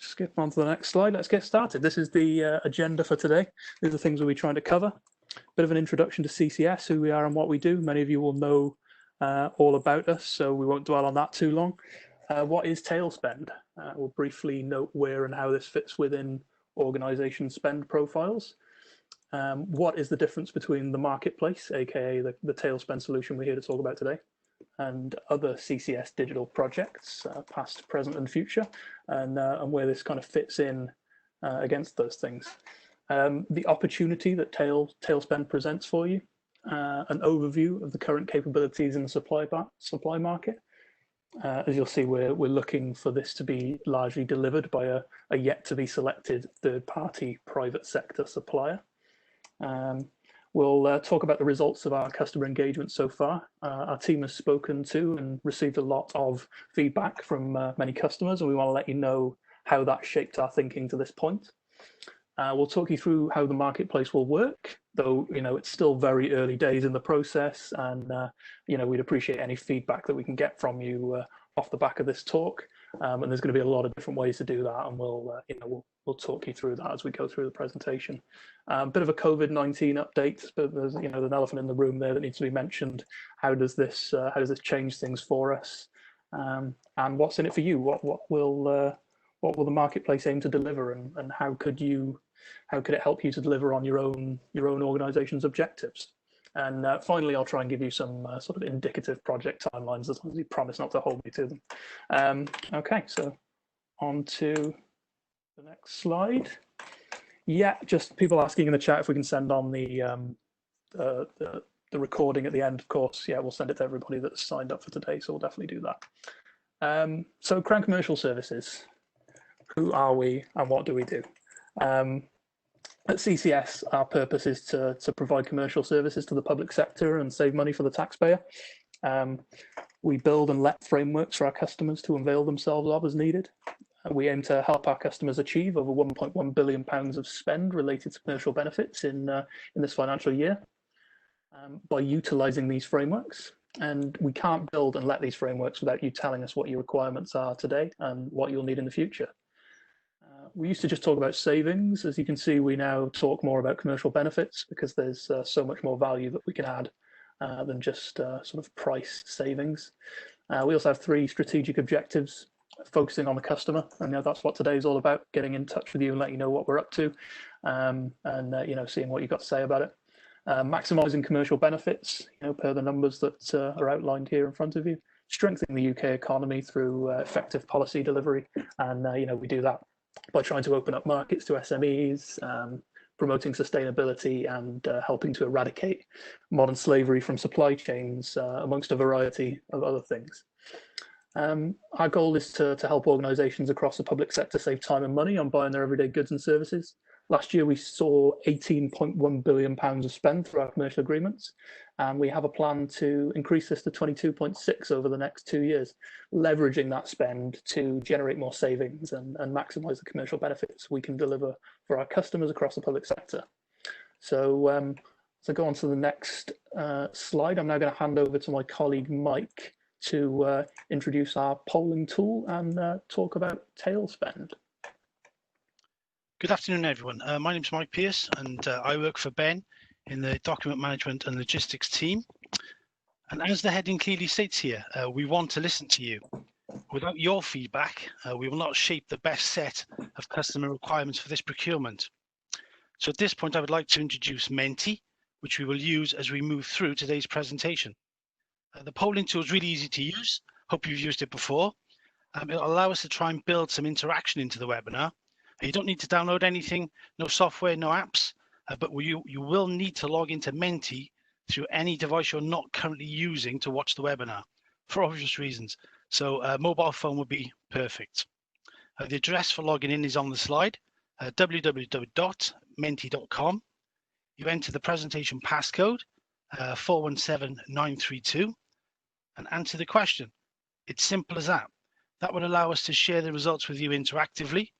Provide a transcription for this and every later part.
skip on to the next slide. Let's get started. This is the agenda for today. These are the things we'll be trying to cover. Bit of an introduction to CCS, who we are and what we do. Many of you will know all about us, so we won't dwell on that too long. What is tail spend? We'll briefly note where and how this fits within organization spend profiles. What is the difference between the marketplace, aka the tail spend solution we're here to talk about today, and other CCS digital projects, past, present, and future, and where this kind of fits in against those things. The opportunity that tail spend presents for you, an overview of the current capabilities in the supply market. As you'll see, we're looking for this to be largely delivered by a yet to be selected third-party private sector supplier. We'll talk about the results of our customer engagement so far. Our team has spoken to and received a lot of feedback from many customers, and we want to let you know how that shaped our thinking to this point. We'll talk you through how the marketplace will work, though it's still very early days in the process, and we'd appreciate any feedback that we can get from you off the back of this talk. And there's going to be a lot of different ways to do that, and we'll talk you through that as we go through the presentation. Bit of a COVID-19 update, but there's an elephant in the room there that needs to be mentioned. How does this change things for us? And what's in it for you? What will the marketplace aim to deliver, and how could it help you to deliver on your own organization's objectives? And finally, I'll try and give you some sort of indicative project timelines, as long as you promise not to hold me to them. Okay, so on to the next slide. Yeah, just people asking in the chat if we can send on the recording at the end, of course. Yeah, we'll send it to everybody that's signed up for today, so we'll definitely do that. So Crown Commercial Services, who are we and what do we do? At CCS, our purpose is to provide commercial services to the public sector and save money for the taxpayer. We build and let frameworks for our customers to avail themselves of as needed. We aim to help our customers achieve over £1.1 billion of spend related to commercial benefits in this financial year by utilising these frameworks. And we can't build and let these frameworks without you telling us what your requirements are today and what you'll need in the future. We used to just talk about savings. As you can see, we now talk more about commercial benefits because there's so much more value that we can add than just sort of price savings. We also have 3 strategic objectives, focusing on the customer, and that's what today is all about, getting in touch with you and let you know what we're up to, and seeing what you've got to say about it. Maximising commercial benefits, per the numbers that are outlined here in front of you. Strengthening the UK economy through effective policy delivery, and we do that by trying to open up markets to SMEs, promoting sustainability, and helping to eradicate modern slavery from supply chains, amongst a variety of other things. Our goal is to help organisations across the public sector save time and money on buying their everyday goods and services. Last year, we saw £18.1 billion of spend through our commercial agreements, and we have a plan to increase this to 22.6 over the next 2 years, leveraging that spend to generate more savings and maximise the commercial benefits we can deliver for our customers across the public sector. So, go on to the next slide. I'm now going to hand over to my colleague Mike to introduce our polling tool and talk about tail spend. Good afternoon, everyone. My name is Mike Pearce, and I work for Ben in the document management and logistics team. And as the heading clearly states here, we want to listen to you. Without your feedback, we will not shape the best set of customer requirements for this procurement. So at this point, I would like to introduce Menti, which we will use as we move through today's presentation. The polling tool is really easy to use. Hope you've used it before. It'll allow us to try and build some interaction into the webinar. You don't need to download anything, no software, no apps, but you will need to log into Menti through any device you're not currently using to watch the webinar, for obvious reasons. So a mobile phone would be perfect. The address for logging in is on the slide, www.menti.com. You enter the presentation passcode, 417932, and answer the question. It's simple as that. That would allow us to share the results with you interactively.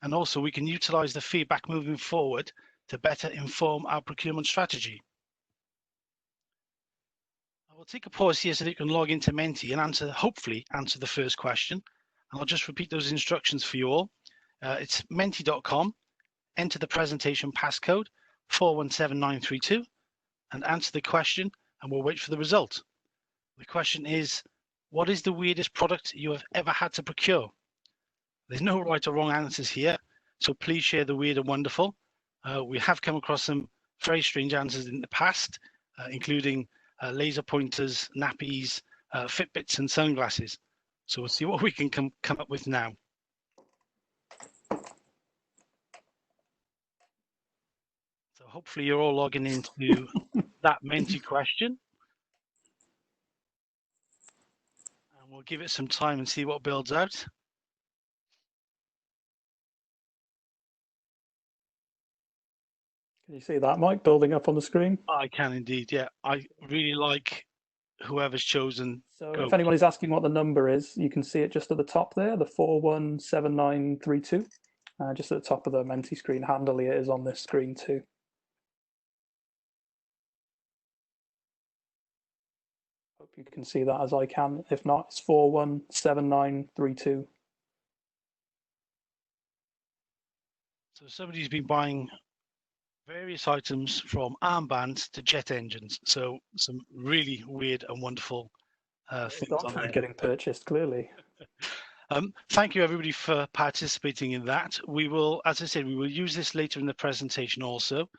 And also we can utilize the feedback moving forward to better inform our procurement strategy. I will take a pause here so that you can log into Menti and hopefully answer the first question. And I'll just repeat those instructions for you all. It's menti.com. Enter the presentation passcode 417932 and answer the question, and we'll wait for the result. The question is, what is the weirdest product you have ever had to procure? There's no right or wrong answers here, so please share the weird and wonderful. We have come across some very strange answers in the past, including laser pointers, nappies, Fitbits and sunglasses. So we'll see what we can come up with now. So hopefully you're all logging into that Menti question. And we'll give it some time and see what builds out. Can you see that, Mike, building up on the screen? I can indeed, yeah. I really like whoever's chosen. So if anybody's asking what the number is, you can see it just at the top there, the 417932. Just at the top of the Menti screen. Handily, it is on this screen too. Hope you can see that as I can. If not, it's 417932. So somebody's been buying various items from armbands to jet engines. So some really weird and wonderful things on there. Getting purchased, clearly. Thank you everybody for participating in that. We will, as I said, we will use this later in the presentation also.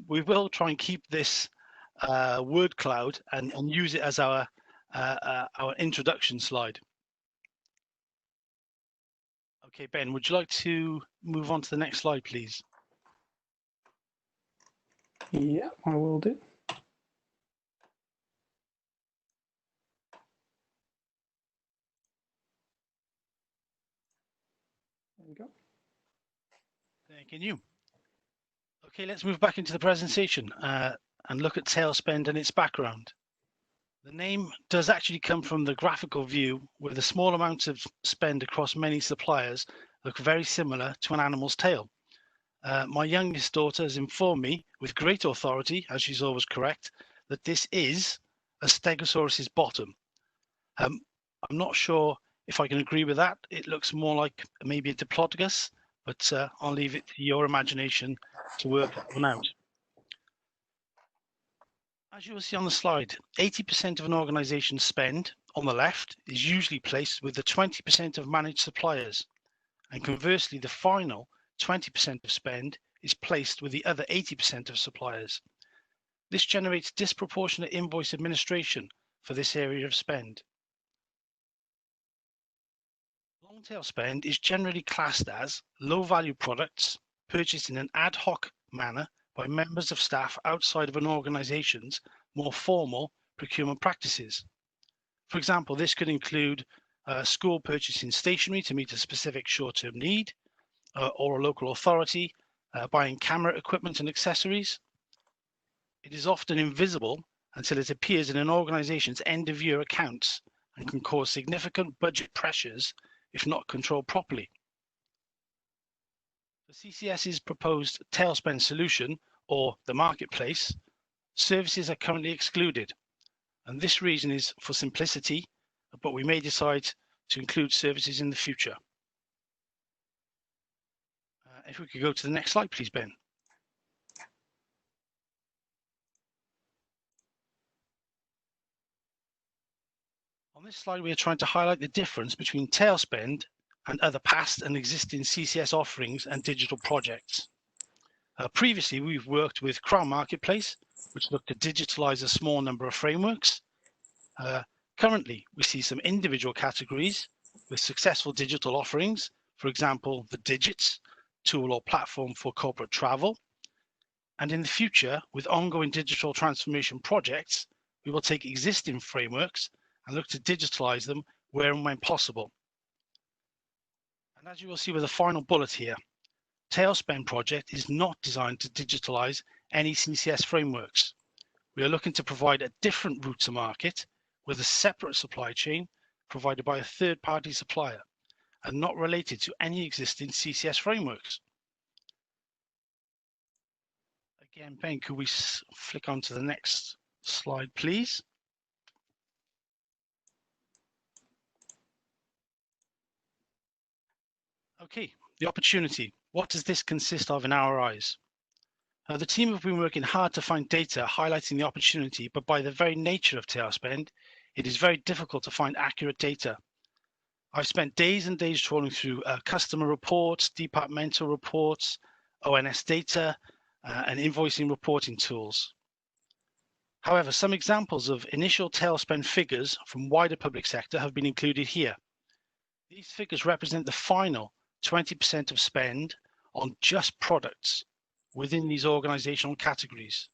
We will try and keep this word cloud and use it as our introduction slide. Okay, Ben, would you like to move on to the next slide, please? Yeah, I will do. There we go. Thank you. Okay, let's move back into the presentation and look at tail spend and its background. The name does actually come from the graphical view where the small amounts of spend across many suppliers look very similar to an animal's tail. My youngest daughter has informed me with great authority, as she's always correct, that this is a Stegosaurus's bottom. I'm not sure if I can agree with that. It looks more like maybe a Diplodocus, but I'll leave it to your imagination to work that one out. As you will see on the slide, 80% of an organization's spend on the left is usually placed with the 20% of managed suppliers. And conversely, the final 20% of spend is placed with the other 80% of suppliers. This generates disproportionate invoice administration for this area of spend. Long tail spend is generally classed as low-value products purchased in an ad hoc manner by members of staff outside of an organization's more formal procurement practices. For example, this could include school purchasing stationery to meet a specific short-term need, or a local authority buying camera equipment and accessories. It is often invisible until it appears in an organization's end-of-year accounts and can cause significant budget pressures if not controlled properly. The CCS's proposed tail spend solution, or the marketplace, services are currently excluded, and this reason is for simplicity, but we may decide to include services in the future. If we could go to the next slide, please, Ben. On this slide, we are trying to highlight the difference between tail spend and other past and existing CCS offerings and digital projects. Previously, we've worked with Crown Marketplace, which looked to digitalize a small number of frameworks. Currently, we see some individual categories with successful digital offerings, for example, the Digits tool or platform for corporate travel. And in the future, with ongoing digital transformation projects, we will take existing frameworks and look to digitalize them where and when possible. And as you will see with the final bullet here, Tail Spend project is not designed to digitalize any CCS frameworks. We are looking to provide a different route to market with a separate supply chain provided by a third-party supplier and not related to any existing CCS frameworks. Again, Ben, could we flick on to the next slide, please? Okay, The opportunity. What does this consist of in our eyes? The team have been working hard to find data highlighting the opportunity, but by the very nature of tail spend, it is very difficult to find accurate data. I've spent days and days trawling through customer reports, departmental reports, ONS data, and invoicing reporting tools. However, some examples of initial tail spend figures from wider public sector have been included here. These figures represent the final 20% of spend on just products within these organizational categories.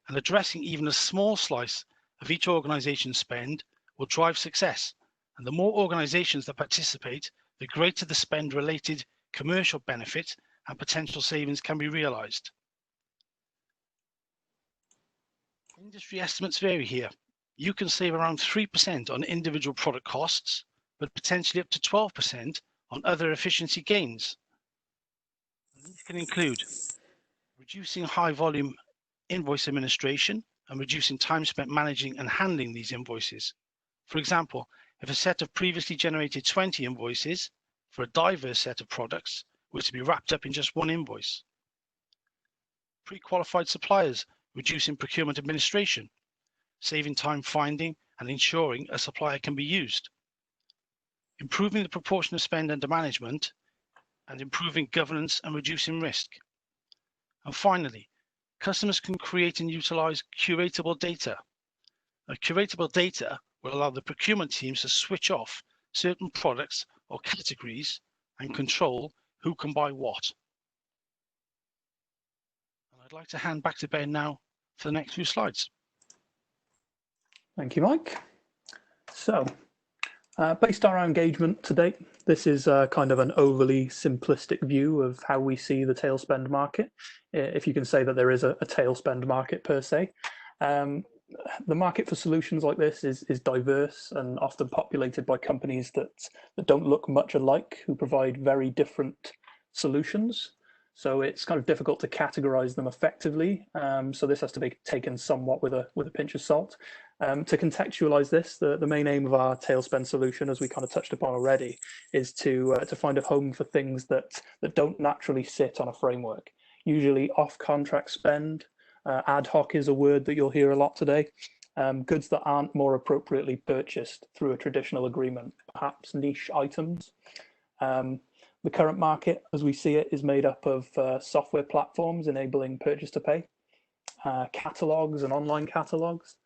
And addressing even a small slice of each organization's spend will drive success. And the more organizations that participate, the greater the spend-related commercial benefit and potential savings can be realized. Industry estimates vary here. You can save around 3% on individual product costs, but potentially up to 12% on other efficiency gains. And these can include reducing high volume invoice administration and reducing time spent managing and handling these invoices. For example, if a set of previously generated 20 invoices for a diverse set of products were to be wrapped up in just one invoice. Pre-qualified suppliers, reducing procurement administration, saving time finding and ensuring a supplier can be used. Improving the proportion of spend under management and improving governance and reducing risk. And finally, customers can create and utilize curatable data. Curatable data will allow the procurement teams to switch off certain products or categories and control who can buy what. And I'd like to hand back to Ben now for the next few slides. Thank you, Mike. So, based on our engagement to date, this is kind of an overly simplistic view of how we see the tail spend market, if you can say that there is a tail spend market per se. The market for solutions like this is diverse and often populated by companies that don't look much alike, who provide very different solutions. So it's kind of difficult to categorize them effectively. So this has to be taken somewhat with a pinch of salt. To contextualize this, the main aim of our tail spend solution, as we kind of touched upon already, is to find a home for things that don't naturally sit on a framework. Usually off-contract spend, ad hoc is a word that you'll hear a lot today. Goods that aren't more appropriately purchased through a traditional agreement, perhaps niche items. The current market, as we see it, is made up of software platforms enabling purchase to pay, catalogs and online catalogs,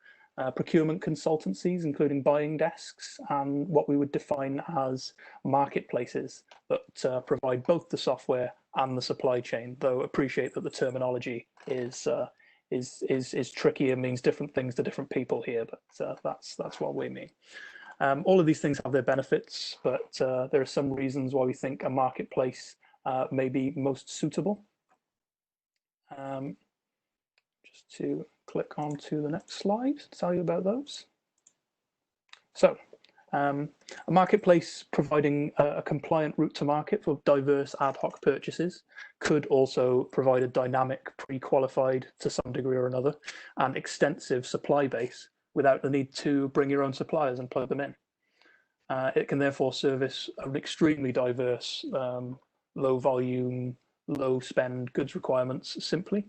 procurement consultancies, including buying desks, and what we would define as marketplaces that provide both the software and the supply chain, though appreciate that the terminology is tricky and means different things to different people here, but that's what we mean. All of these things have their benefits, but there are some reasons why we think a marketplace may be most suitable. Just to click on to the next slide to tell you about those. So, a marketplace providing a compliant route to market for diverse ad hoc purchases could also provide a dynamic, pre-qualified to some degree or another, and extensive supply base without the need to bring your own suppliers and plug them in. It can therefore service an extremely diverse, low volume, low spend goods requirements simply.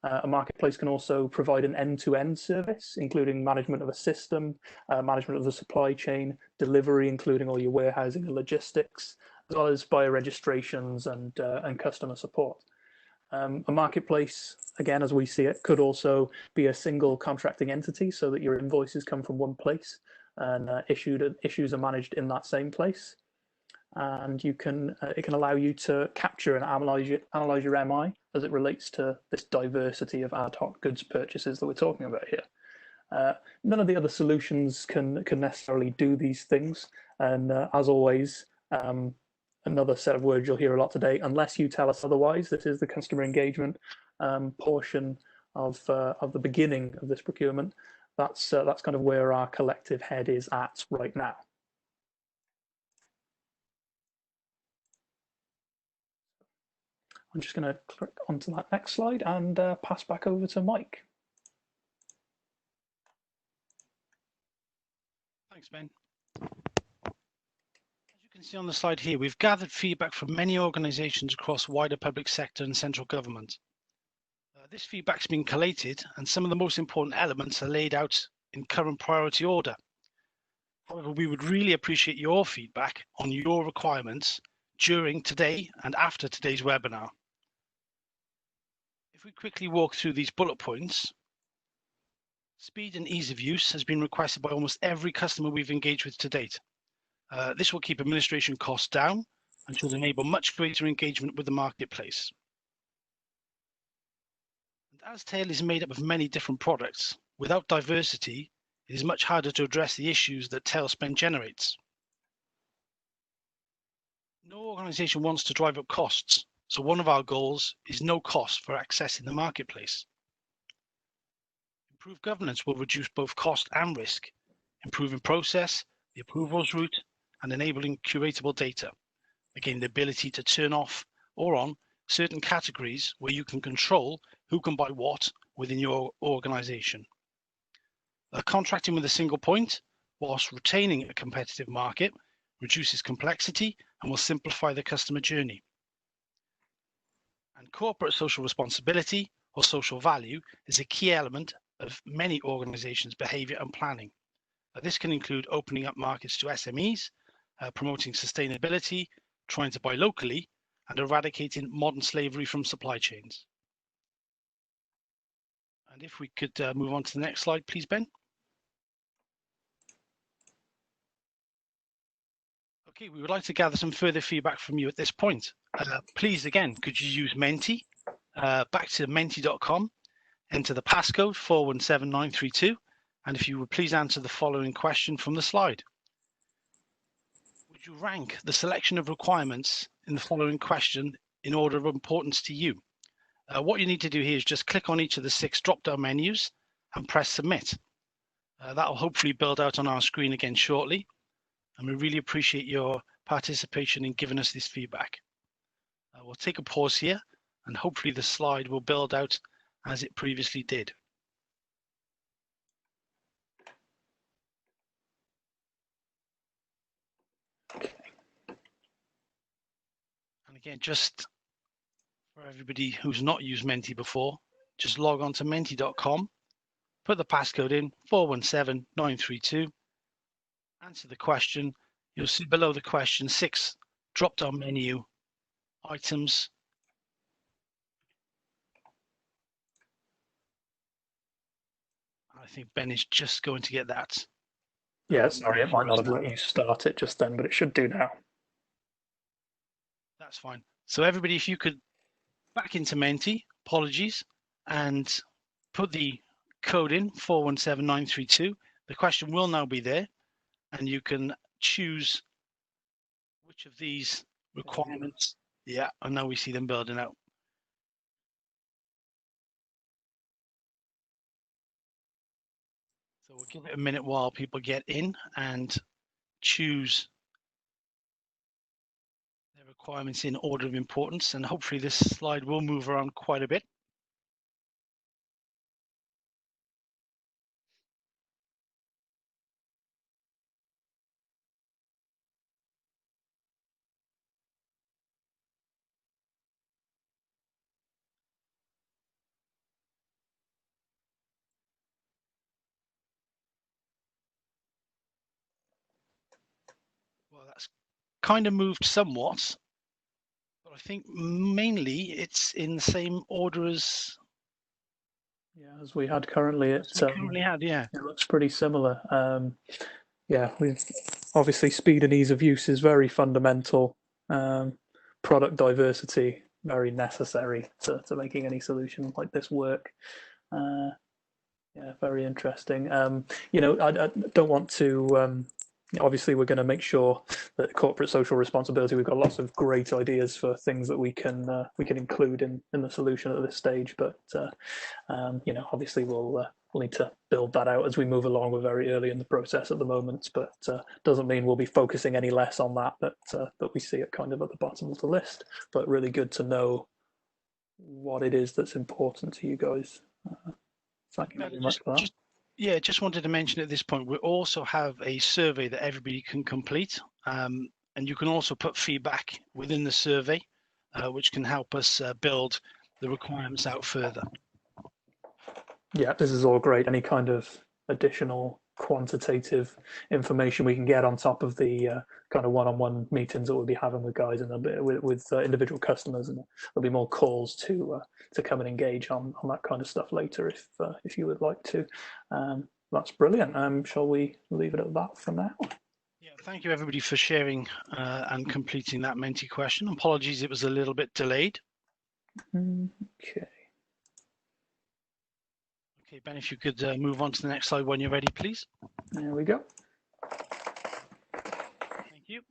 A marketplace can also provide an end-to-end service, including management of a system, management of the supply chain, delivery, including all your warehousing and logistics, as well as buyer registrations and customer support. A marketplace, again, as we see it, could also be a single contracting entity so that your invoices come from one place and issues are managed in that same place. And you can it can allow you to capture and analyze your MI as it relates to this diversity of ad hoc goods purchases that we're talking about here. None of the other solutions can necessarily do these things, and as always, another set of words you'll hear a lot today, unless you tell us otherwise. This is the customer engagement portion of the beginning of this procurement. That's kind of where our collective head is at right now. I'm just going to click onto that next slide and pass back over to Mike. Thanks, Ben. As you can see on the slide here, we've gathered feedback from many organisations across wider public sector and central government. This feedback's been collated, and some of the most important elements are laid out in current priority order. However, we would really appreciate your feedback on your requirements during today and after today's webinar. If we quickly walk through these bullet points, speed and ease of use has been requested by almost every customer we've engaged with to date. This will keep administration costs down and should enable much greater engagement with the marketplace. And as Tail is made up of many different products, without diversity, it is much harder to address the issues that tail spend generates. No organisation wants to drive up costs, so one of our goals is no cost for accessing the marketplace. Improved governance will reduce both cost and risk, improving process, the approvals route, and enabling curatable data. Again, the ability to turn off or on certain categories where you can control who can buy what within your organisation. Contracting with a single point, whilst retaining a competitive market, reduces complexity and will simplify the customer journey. And corporate social responsibility or social value is a key element of many organisations' behaviour and planning. This can include opening up markets to SMEs, promoting sustainability, trying to buy locally, and eradicating modern slavery from supply chains. And if we could move on to the next slide, please, Ben. Okay, we would like to gather some further feedback from you at this point. Please, again, could you use Menti? Back to menti.com, enter the passcode 417932, and if you would please answer the following question from the slide. Would you rank the selection of requirements in the following question in order of importance to you? What you need to do here is just click on each of the 6 drop-down menus and press submit. That will hopefully build out on our screen again shortly. And we really appreciate your participation in giving us this feedback. We'll take a pause here and hopefully the slide will build out as it previously did. Okay. And again, just for everybody who's not used Menti before, just log on to menti.com, put the passcode in 417932, answer the question. You'll see below the question 6 drop-down menu items. I think Ben is just going to get that. Yeah, sorry, it might not have let you start it just then, but it should do now. That's fine. So everybody, if you could back into Menti, apologies, and put the code in 417932. The question will now be there, and you can choose which of these requirements. Yeah, and now we see them building out. So we'll give it a minute while people get in and choose their requirements in order of importance, and hopefully this slide will move around quite a bit. Well, that's kind of moved somewhat, but I think mainly it's in the same order as as we had currently. It looks pretty similar. Yeah, we've obviously speed and ease of use is very fundamental. Product diversity very necessary to making any solution like this work. Yeah, very interesting. You know, I don't want to. Obviously, we're going to make sure that corporate social responsibility. We've got lots of great ideas for things that we can include in the solution at this stage. But you know, obviously, we'll need to build that out as we move along. We're very early in the process at the moment, but doesn't mean we'll be focusing any less on that. But we see it kind of at the bottom of the list. But really good to know what it is that's important to you guys. Thank you very much for that. Just wanted to mention at this point, we also have a survey that everybody can complete. And you can also put feedback within the survey, which can help us build the requirements out further. Yeah, this is all great. Any kind of additional quantitative information we can get on top of the kind of one-on-one meetings that we'll be having with guys and a bit with individual customers, and there'll be more calls to come and engage on that kind of stuff later if you would like to. That's brilliant. Shall we leave it at that for now? Yeah, thank you everybody for sharing and completing that Menti question. Apologies, it was a little bit delayed. Okay. Okay, Ben, if you could move on to the next slide when you're ready, please. There we go. Thank you.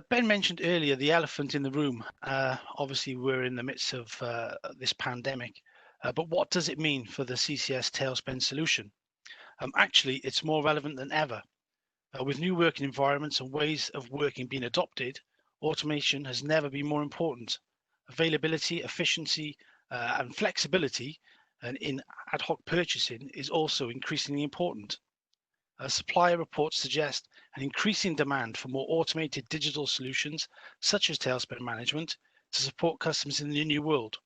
Ben mentioned earlier the elephant in the room. Obviously, we're in the midst of this pandemic, but what does it mean for the CCS tailspend solution? Actually, it's more relevant than ever. With new working environments and ways of working being adopted, automation has never been more important. Availability, efficiency, and flexibility and in ad hoc purchasing is also increasingly important. Supplier reports suggest an increasing demand for more automated digital solutions, such as tailspend management, to support customers in the new world.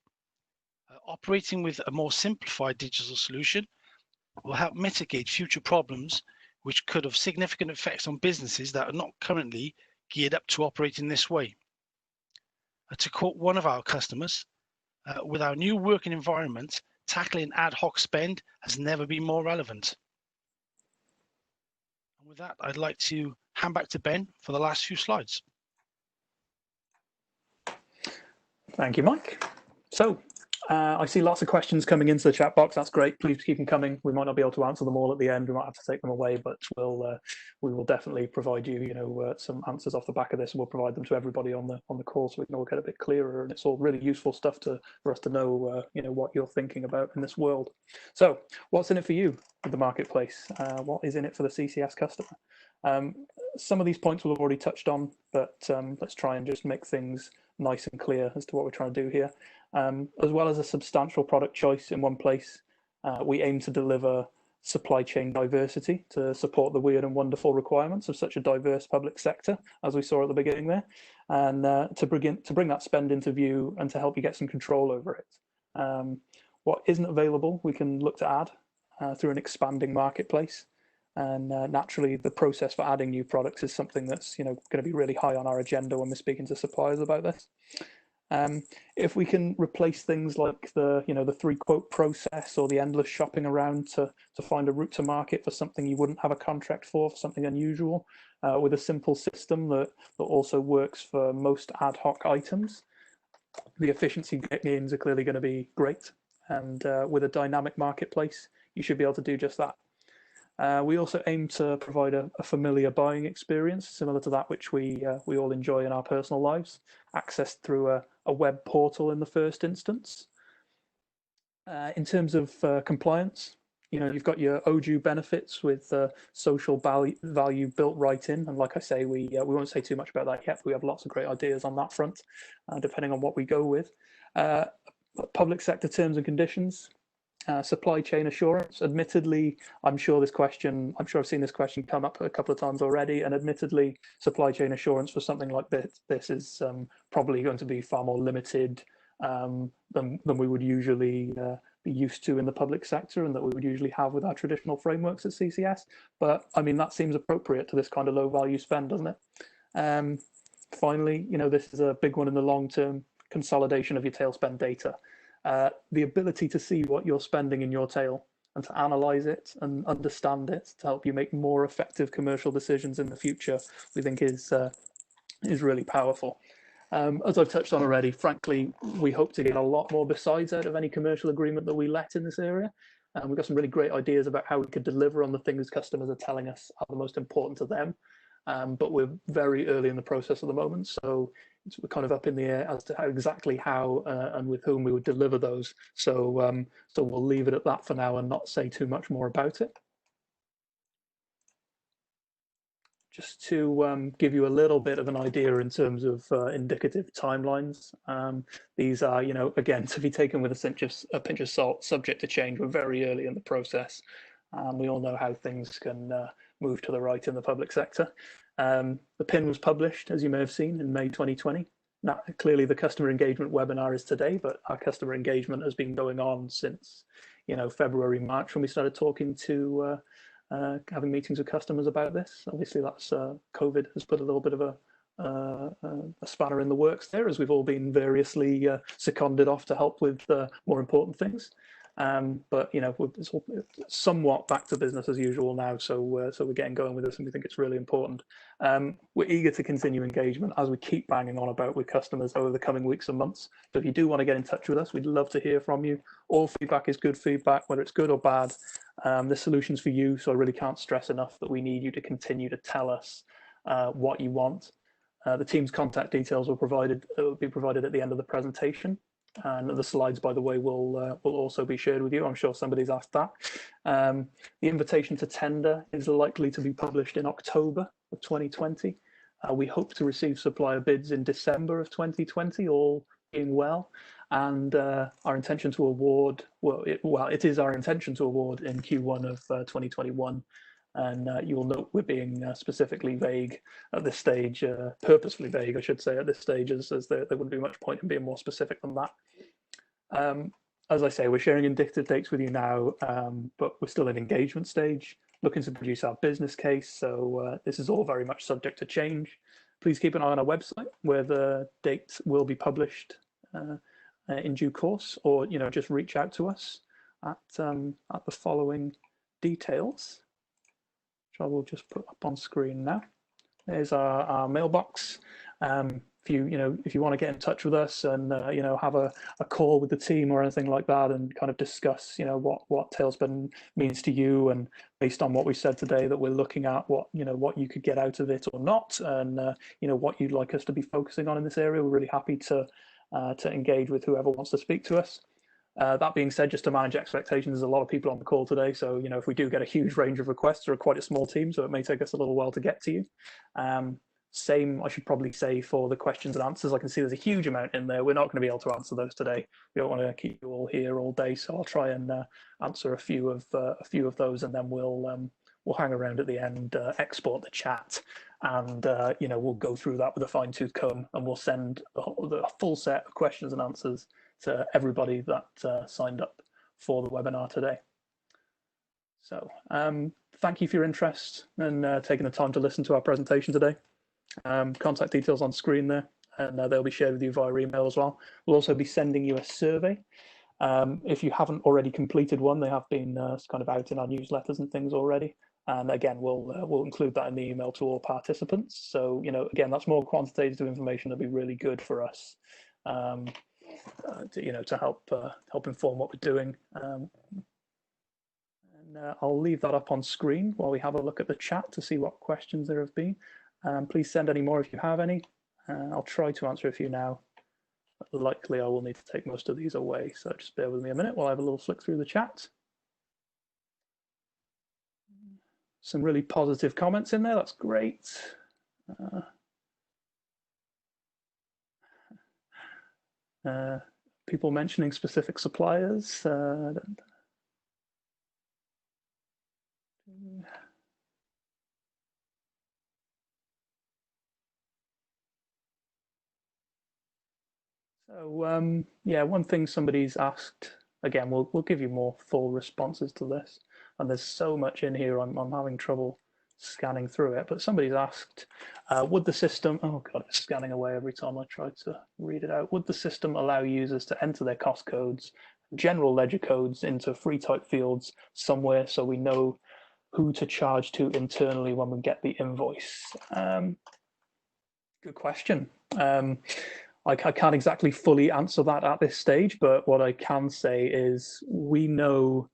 Operating with a more simplified digital solution will help mitigate future problems which could have significant effects on businesses that are not currently geared up to operate in this way. To quote one of our customers, with our new working environment, tackling ad hoc spend has never been more relevant. And with that, I'd like to hand back to Ben for the last few slides. Thank you, Mike. So I see lots of questions coming into the chat box. That's great. Please keep them coming. We might not be able to answer them all at the end. We might have to take them away, but we will definitely provide you, some answers off the back of this, and we'll provide them to everybody on the call so we can all get a bit clearer. And it's all really useful stuff for us to know, what you're thinking about in this world. So, what's in it for you with the marketplace? What is in it for the CCS customer? Some of these points we've already touched on, but let's try and just make things nice and clear as to what we're trying to do here. As well as a substantial product choice in one place, we aim to deliver supply chain diversity to support the weird and wonderful requirements of such a diverse public sector, as we saw at the beginning there, and to bring that spend into view and to help you get some control over it. What isn't available, we can look to add through an expanding marketplace. And naturally, the process for adding new products is something that's going to be really high on our agenda when we're speaking to suppliers about this. If we can replace things like the three quote process or the endless shopping around to find a route to market for something you wouldn't have a contract for something unusual, with a simple system that also works for most ad hoc items, the efficiency gains are clearly going to be great. And with a dynamic marketplace, you should be able to do just that. We also aim to provide a familiar buying experience, similar to that which we all enjoy in our personal lives, accessed through a web portal in the first instance. In terms of compliance, you've got your OJU benefits with social value built right in, and like I say, we won't say too much about that yet. We have lots of great ideas on that front, depending on what we go with. Public sector terms and conditions. Supply chain assurance. Admittedly, I'm sure I've seen this question come up a couple of times already, and admittedly, supply chain assurance for something like this is probably going to be far more limited than we would usually be used to in the public sector, and that we would usually have with our traditional frameworks at CCS. But I mean, that seems appropriate to this kind of low value spend, doesn't it? Finally, this is a big one in the long term: consolidation of your tail spend data. The ability to see what you're spending in your tail and to analyze it and understand it to help you make more effective commercial decisions in the future, we think is really powerful. As I've touched on already, frankly, we hope to get a lot more besides out of any commercial agreement that we let in this area. We've got some really great ideas about how we could deliver on the things customers are telling us are the most important to them. But we're very early in the process at the moment, so we're kind of up in the air as to exactly how and with whom we would deliver those. So we'll leave it at that for now and not say too much more about it. Just to give you a little bit of an idea in terms of indicative timelines. These are, again, to be taken with a pinch of salt, subject to change. We're very early in the process. We all know how things can move to the right in the public sector. The PIN was published, as you may have seen, in May 2020. Now, clearly the customer engagement webinar is today, but our customer engagement has been going on since, February, March, when we started talking to having meetings with customers about this. Obviously, that's COVID has put a little bit of a spanner in the works there, as we've all been variously seconded off to help with more important things. But it's all somewhat back to business as usual now, so we're getting going with this, and we think it's really important. We're eager to continue engagement, as we keep banging on about, with customers over the coming weeks and months. So if you do want to get in touch with us, we'd love to hear from you. All feedback is good feedback, whether it's good or bad. This solution's for you, so I really can't stress enough that we need you to continue to tell us what you want. The team's contact details will be provided at the end of the presentation. And the slides, by the way, will also be shared with you. I'm sure somebody's asked that. The invitation to tender is likely to be published in October of 2020. We hope to receive supplier bids in December of 2020, all being well. And our intention to award, it is our intention to award in Q1 of 2021. And you will note we're being specifically vague at this stage, purposefully vague, I should say, at this stage, as there wouldn't be much point in being more specific than that. As I say, we're sharing indicative dates with you now, but we're still in engagement stage, looking to produce our business case. So this is all very much subject to change. Please keep an eye on our website, where the dates will be published in due course, or just reach out to us at the following details, which I will just put up on screen now. There's our mailbox. If you want to get in touch with us and have a call with the team or anything like that, and kind of discuss what Tailspin means to you, and based on what we said today, that we're looking at what you could get out of it or not, and what you'd like us to be focusing on in this area, we're really happy to engage with whoever wants to speak to us. That being said, just to manage expectations, there's a lot of people on the call today, so if we do get a huge range of requests, we're quite a small team, so it may take us a little while to get to you. Same, I should probably say, for the questions and answers. I can see there's a huge amount in there. We're not going to be able to answer those today. We don't want to keep you all here all day, so I'll try and answer a few of those, and then we'll hang around at the end, export the chat, and we'll go through that with a fine-tooth comb, and we'll send the full set of questions and answers to everybody that signed up for the webinar today. So thank you for your interest and taking the time to listen to our presentation today. Contact details on screen there, and they'll be shared with you via email as well. We'll also be sending you a survey. If you haven't already completed one, they have been kind of out in our newsletters and things already. And again, we'll include that in the email to all participants. So again, that's more quantitative information that'll be really good for us. To help inform what we're doing. And I'll leave that up on screen while we have a look at the chat to see what questions there have been. Please send any more if you have any. I'll try to answer a few now. But likely I will need to take most of these away, so just bear with me a minute while I have a little flick through the chat. Some really positive comments in there, that's great. People mentioning specific suppliers. So yeah, one thing somebody's asked, again, we'll give you more full responses to this, and there's so much in here, I'm having trouble scanning through it, but somebody's asked, would the system, oh god, it's scanning away every time I try to read it out, would the system allow users to enter their cost codes, general ledger codes, into free type fields somewhere, so we know who to charge to internally when we get the invoice? Good question. I can't exactly fully answer that at this stage, but what I can say is we know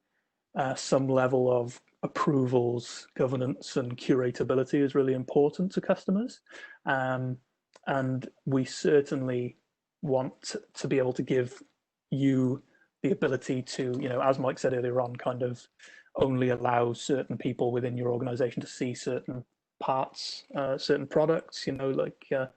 some level of approvals, governance, and curatability is really important to customers. And we certainly want to be able to give you the ability to, as Mike said earlier on, kind of only allow certain people within your organization to see certain parts, certain products,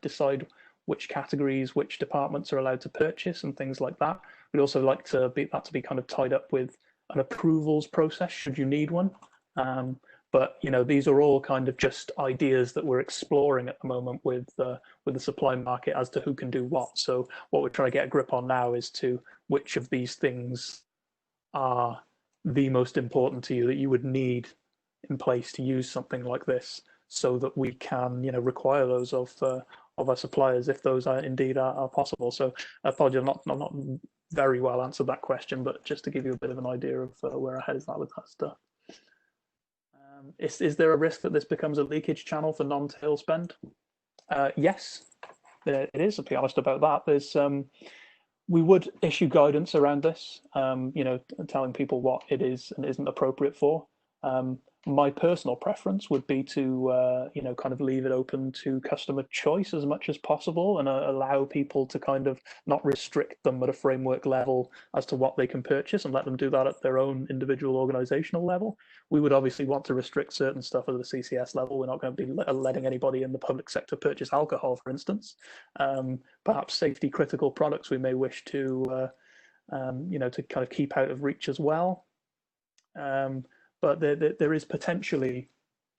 decide which categories, which departments are allowed to purchase and things like that. We'd also like that to be kind of tied up with an approvals process, should you need one. But these are all kind of just ideas that we're exploring at the moment with the supply market as to who can do what. So what we're trying to get a grip on now is to which of these things are the most important to you that you would need in place to use something like this, so that we can require those of our suppliers if those are indeed are possible. So apologies, I'm not very well answered that question, but just to give you a bit of an idea of where our head is at with that stuff. Is there a risk that this becomes a leakage channel for non-tail spend? Yes, it is, to be honest about that. There's we would issue guidance around this, telling people what it is and isn't appropriate for. My personal preference would be to, kind of leave it open to customer choice as much as possible, and allow people to kind of not restrict them at a framework level as to what they can purchase, and let them do that at their own individual organizational level. We would obviously want to restrict certain stuff at the CCS level. We're not going to be letting anybody in the public sector purchase alcohol, for instance. Perhaps safety critical products we may wish to, to kind of keep out of reach as well. But there is potentially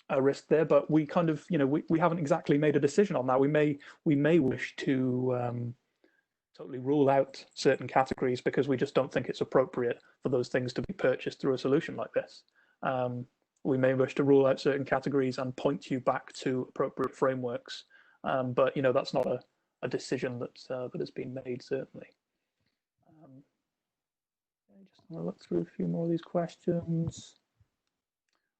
a risk there, but we kind of, we haven't exactly made a decision on that. We may wish to totally rule out certain categories because we just don't think it's appropriate for those things to be purchased through a solution like this. We may wish to rule out certain categories and point you back to appropriate frameworks, but that's not a decision that has been made, certainly. Just want to look through a few more of these questions.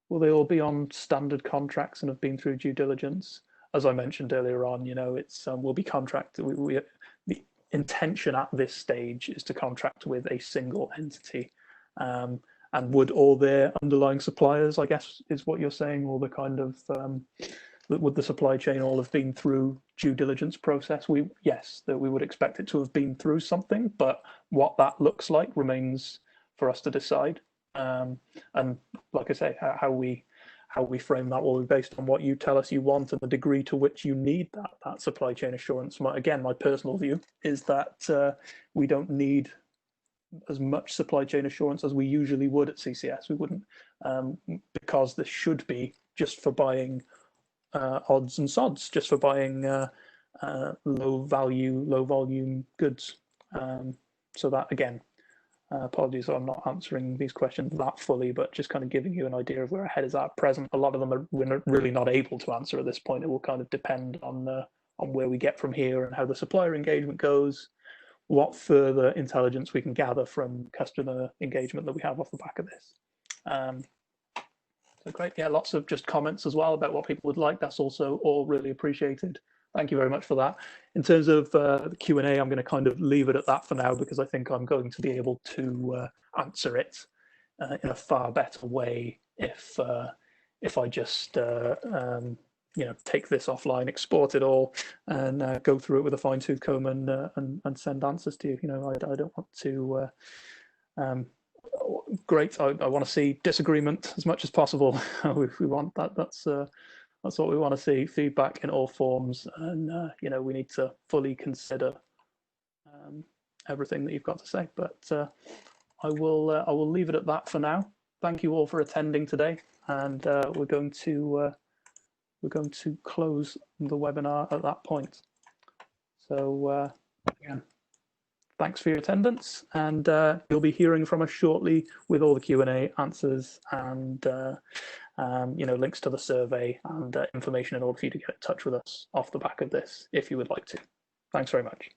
Will they all be on standard contracts and have been through due diligence? As I mentioned earlier on, it's will be contracted. The intention at this stage is to contract with a single entity. And would all their underlying suppliers, I guess, is what you're saying, all the kind of would the supply chain all have been through due diligence process? Yes, that we would expect it to have been through something, but what that looks like remains for us to decide. And like I say, how we frame that will be based on what you tell us you want and the degree to which you need that supply chain assurance. Again, my personal view is that we don't need as much supply chain assurance as we usually would at CCS. We wouldn't, because this should be just for buying odds and sods, just for buying low volume goods. So that, again, apologies, I'm not answering these questions that fully, but just kind of giving you an idea of where our head is at present. A lot of them we're really not able to answer at this point. It will kind of depend on where we get from here and how the supplier engagement goes, what further intelligence we can gather from customer engagement that we have off the back of this. So great, yeah, lots of just comments as well about what people would like. That's also all really appreciated. Thank you very much for that. In terms of the Q&A, I'm going to kind of leave it at that for now, because I think I'm going to be able to answer it in a far better way if I just take this offline, export it all, and go through it with a fine-tooth comb and send answers to you. I don't want to. Great. I want to see disagreement as much as possible. we want that. That's what we want to see. Feedback in all forms, and we need to fully consider everything that you've got to say. But I will leave it at that for now. Thank you all for attending today, and we're going to close the webinar at that point. So again, thanks for your attendance, and you'll be hearing from us shortly with all the Q&A answers and links to the survey and information in order for you to get in touch with us off the back of this if you would like to. Thanks very much.